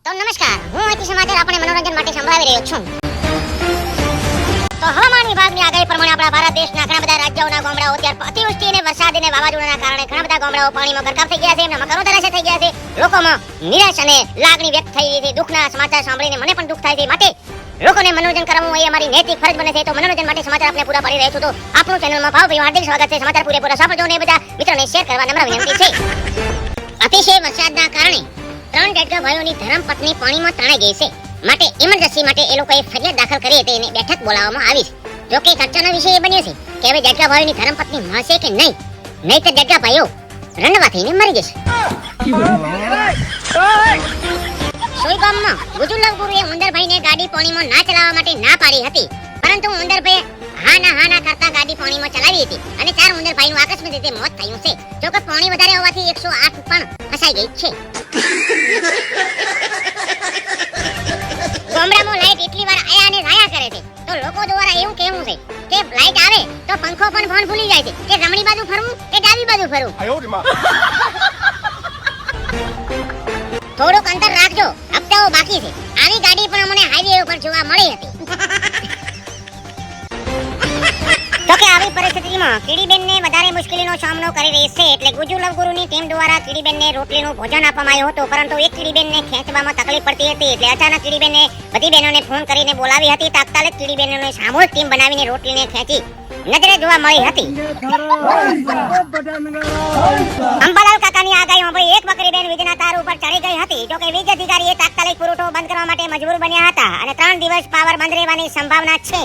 તો નમસ્કાર, હું અહીંથી સમાચાર આપણે મનોરંજન માટે સંભળાવી રહ્યો છું. તો હવામાન વિભાગની આગાહી પ્રમાણે આપણા ભારત દેશના ઘણા બધા રાજ્યોના ગામડાઓ અત્યારે અતિવૃષ્ટિ અને વરસાદ અને વાવાઝોડાના કારણે ઘણા બધા ગામડાઓ પાણીમાં ગરકાવ થઈ ગયા છે. એમના મકાનો ધરાશાય થઈ ગયા છે. લોકોમાં નિરાશ અને લાગણી વ્યક્ત થઈ રહી છે. દુઃખના સમાચાર સાંભળીને મને પણ દુઃખ થાય છે. માટે લોકોને મનોરંજન કરાવવું એ અમારી નૈતિક ફરજ બને છે. તો મનોરંજન માટે સમાચાર આપણે પૂરા પાડી રહ્યા છું. તો આપણું ચેનલમાં ભાવભર્યું હાર્દિક સ્વાગત છે. સમાચાર પૂરેપૂરા સાંભળજો અને બધા મિત્રોને શેર કરવા નમ્ર વિનંતી છે. અતિશય વરસાદના કારણે 3 ડેડકા ભાઈઓની ધર્મપત્ની પાણીમાં તણાઈ ગઈ છે. માટે ઇમરજન્સી માટે એ લોકોએ ફરિયાદ દાખલ કરી હતી અને બેઠક બોલાવવામાં આવી છે. જો કે ચર્ચાનો વિષય એ બન્યો છે કે હવે ડેડકા ભાઈઓની ધર્મપત્ની મળશે કે નહીં. નહીં તો ડેડકા ભાઈઓ રણવા થઈને મરી જશે. સોયગામમાં ગુજુલવ ગુરુએ ઉંદરભાઈને ગાડી પાણીમાં ના ચલાવવા માટે ના પાડી હતી, પરંતુ ઉંદરભાઈએ હા ના કરતા ગાડી પાણીમાં ચલાવી હતી અને 4 ઉંદરભાઈનું આકસ્મિક રીતે મોત થયું છે. જો કે પાણી વધારે હોવાથી 108 પણ ફસાઈ ગઈ છે. ગામડામાં લાઈટ એટલી વાર આયા અને જાયા કરે છે તો લોકો દ્વારા એવું કહેવું છે કે લાઈટ આવે તો પંખો પણ ફોન ભૂલી જાય છે કે જમણી બાજુ ફરવું કે ડાબી બાજુ ફરવું. થોડુંક અંતર રાખજો, હપ્તાઓ બાકી છે. આવી ગાડી પણ અમને હાઈવે ઉપર જોવા મળી હતી. તો કે આવી પરિસ્થિતિમાં કીડીબેનને વધારે મુશ્કેલીનો સામનો કરી રહી છે. એટલે ગુજુલવ ગુરુની ટીમ દ્વારા કીડીબેનને રોટલીનું ભોજન આપવામાં આવ્યું હતું, પરંતુ એક કીડીબેનને ખેંચવામાં તકલીફ પડતી હતી. એટલે અચાનક કીડીબેનને બધી બહેનોને ફોન કરીને બોલાવી હતી. તાત્કાલિક કીડીબેનોને સામૂહિક ટીમ બનાવીને રોટલીને ખેંચી નજરે જોવા મળી હતી. અંબાલાલ કાકાની આગાહી સાંભળી એક બકરીબેન વીજના તાર ઉપર ચડી ગઈ હતી. જો કે વીજ અધિકારીએ તાત્કાલિક પુરવઠો બંધ કરવા માટે મજબૂર બન્યા હતા અને 3 દિવસ પાવર બંધ રહેવાની સંભાવના છે.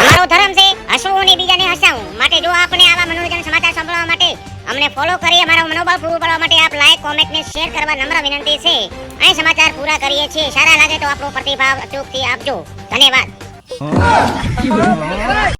મારો ધર્મ છે હસવું અને બીજાને હસાવવું. માટે જો આપણે આવા મનોરંજન સમાચાર સાંભળવા માટે અમને ફોલો કરી અમારું મનોબળ પૂરું પાડવા માટે આપ લાઈક, કોમેન્ટ ને શેર કરવા નમ્ર વિનંતી છે. અહીં સમાચાર પૂરા કરીએ છીએ. સારા લાગે તો આપણો પ્રતિભાવ અચૂકથી આપજો. ધન્યવાદ.